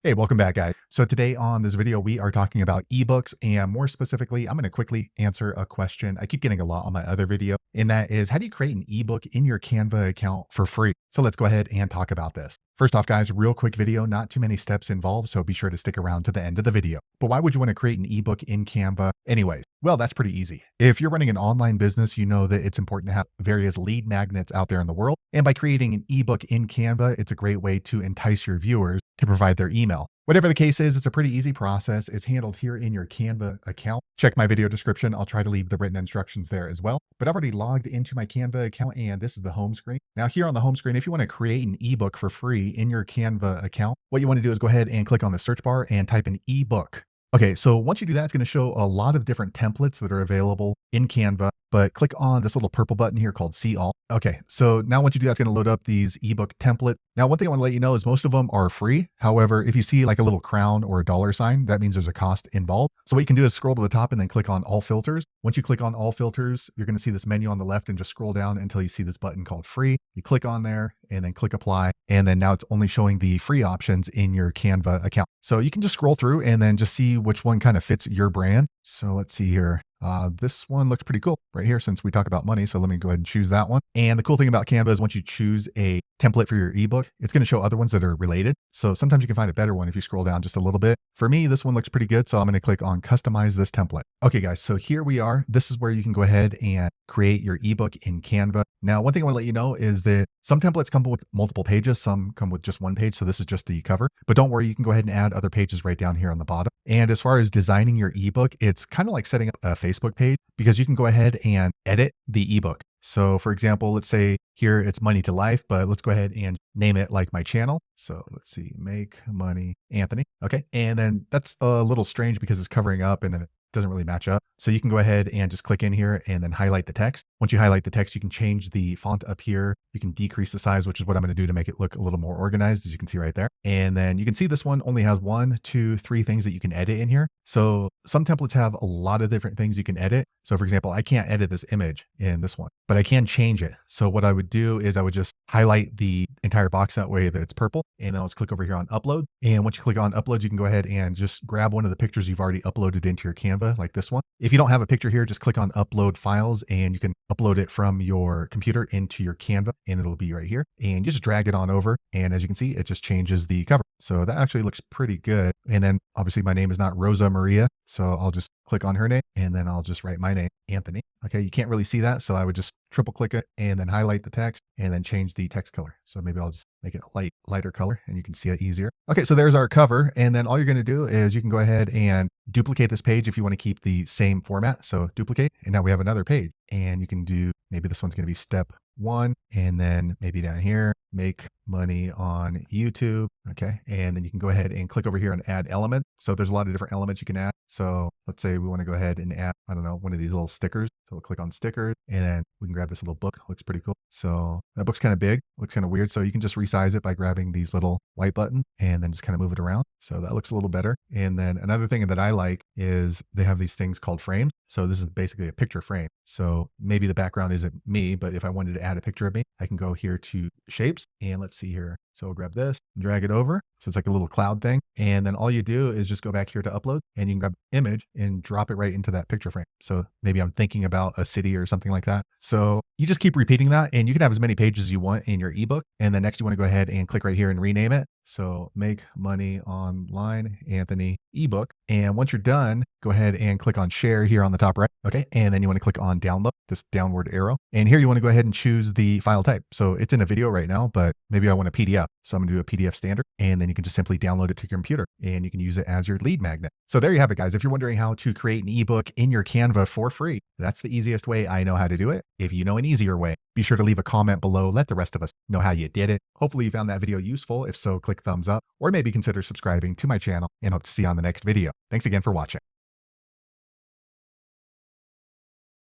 Hey, welcome back, guys. So today on this video, we are talking about ebooks, and more specifically, I'm going to quickly answer a question I keep getting a lot on my other video, and that is, how do you create an ebook in your Canva account for free? So let's go ahead and talk about this. First off, guys, real quick video, not too many steps involved, so be sure to stick around to the end of the video. But why would you want to create an ebook in Canva anyways? Well, that's pretty easy. If you're running an online business, you know that it's important to have various lead magnets out there in the world. And by creating an ebook in Canva, it's a great way to entice your viewers to provide their email. Whatever the case is, it's a pretty easy process. It's handled here in your Canva account. Check my video description. I'll try to leave the written instructions there as well. But I've already logged into my Canva account, and this is the home screen. Now here on the home screen, if you want to create an ebook for free in your Canva account, what you want to do is go ahead and click on the search bar and type in ebook. Okay, so once you do that, it's going to show a lot of different templates that are available in Canva, but click on this little purple button here called See All. Okay, so now once you do that, it's going to load up these ebook templates. Now, one thing I want to let you know is most of them are free. However, if you see like a little crown or a dollar sign, that means there's a cost involved. So what you can do is scroll to the top and then click on All Filters. Once you click on All Filters, you're going to see this menu on the left and just scroll down until you see this button called Free. You click on there and then click Apply. And then now it's only showing the free options in your Canva account. So you can just scroll through and then just see which one kind of fits your brand. So let's see here. This one looks pretty cool right here since we talk about money. So let me go ahead and choose that one. And the cool thing about Canva is once you choose a template for your ebook, it's going to show other ones that are related. So sometimes you can find a better one if you scroll down just a little bit. For me, this one looks pretty good. So I'm going to click on Customize this template. Okay, guys. So here we are. This is where you can go ahead and create your ebook in Canva. Now, one thing I want to let you know is that some templates come with multiple pages. Some come with just one page. So this is just the cover. But don't worry, you can go ahead and add other pages right down here on the bottom. And as far as designing your ebook, it's kind of like setting up a Facebook page because you can go ahead and edit the ebook. So for example, let's say here it's Money to Life, but let's go ahead and name it like my channel. So let's see, Make Money Anthony. Okay. And then that's a little strange because it's covering up and then it doesn't really match up. So you can go ahead and just click in here and then highlight the text. Once you highlight the text, you can change the font up here. You can decrease the size, which is what I'm going to do to make it look a little more organized, as you can see right there. And then you can see this one only has 1, 2, 3 things that you can edit in here. So some templates have a lot of different things you can edit. So for example, I can't edit this image in this one, but I can change it. So what I would do is I would just highlight the entire box that way that it's purple. And then I'll just click over here on upload. And once you click on upload, you can go ahead and just grab one of the pictures you've already uploaded into your Canva, like this one. If you don't have a picture here, just click on upload files and you can upload it from your computer into your Canva and it'll be right here. And you just drag it on over. And as you can see, it just changes the cover. So that actually looks pretty good. And then obviously my name is not Rosa Maria. So I'll just click on her name and then I'll just write my name, Anthony. Okay, you can't really see that. So I would just triple click it and then highlight the text and then change the text color. So maybe I'll just make it a lighter color and you can see it easier. Okay, so there's our cover. And then all you're going to do is you can go ahead and duplicate this page if you want to keep the same format. So duplicate. And now we have another page and you can do, maybe this one's going to be step 1 and then maybe down here, make money on YouTube. Okay. And then you can go ahead and click over here and add element. So there's a lot of different elements you can add. So let's say we want to go ahead and add, I don't know, one of these little stickers. So we'll click on stickers and then we can grab this little book. Looks pretty cool. So that book's kind of big, looks kind of weird. So you can just resize it by grabbing these little white buttons and then just kind of move it around. So that looks a little better. And then another thing that I like is they have these things called frames. So this is basically a picture frame. So maybe the background isn't me, but if I wanted to add a picture of me, I can go here to shapes and let's see here. So we'll grab this, drag it over. So it's like a little cloud thing. And then all you do is just go back here to upload and you can grab image and drop it right into that picture frame. So maybe I'm thinking about a city or something like that. So you just keep repeating that and you can have as many pages as you want in your ebook. And then next you want to go ahead and click right here and rename it. So Make Money Online Anthony ebook. And once you're done, go ahead and click on share here on the top right. Okay. And then you want to click on download, this downward arrow. And here you want to go ahead and choose the file type. So it's in a video right now, but maybe I want a PDF. So I'm going to do a PDF standard and then you can just simply download it to your computer and you can use it as your lead magnet. So there you have it, guys. If you're wondering how to create an ebook in your Canva for free, that's the easiest way I know how to do it. If you know an easier way, be sure to leave a comment below. Let the rest of us know how you did it. Hopefully you found that video useful. If so, click thumbs up or maybe consider subscribing to my channel and hope to see you on the next video. Thanks again for watching.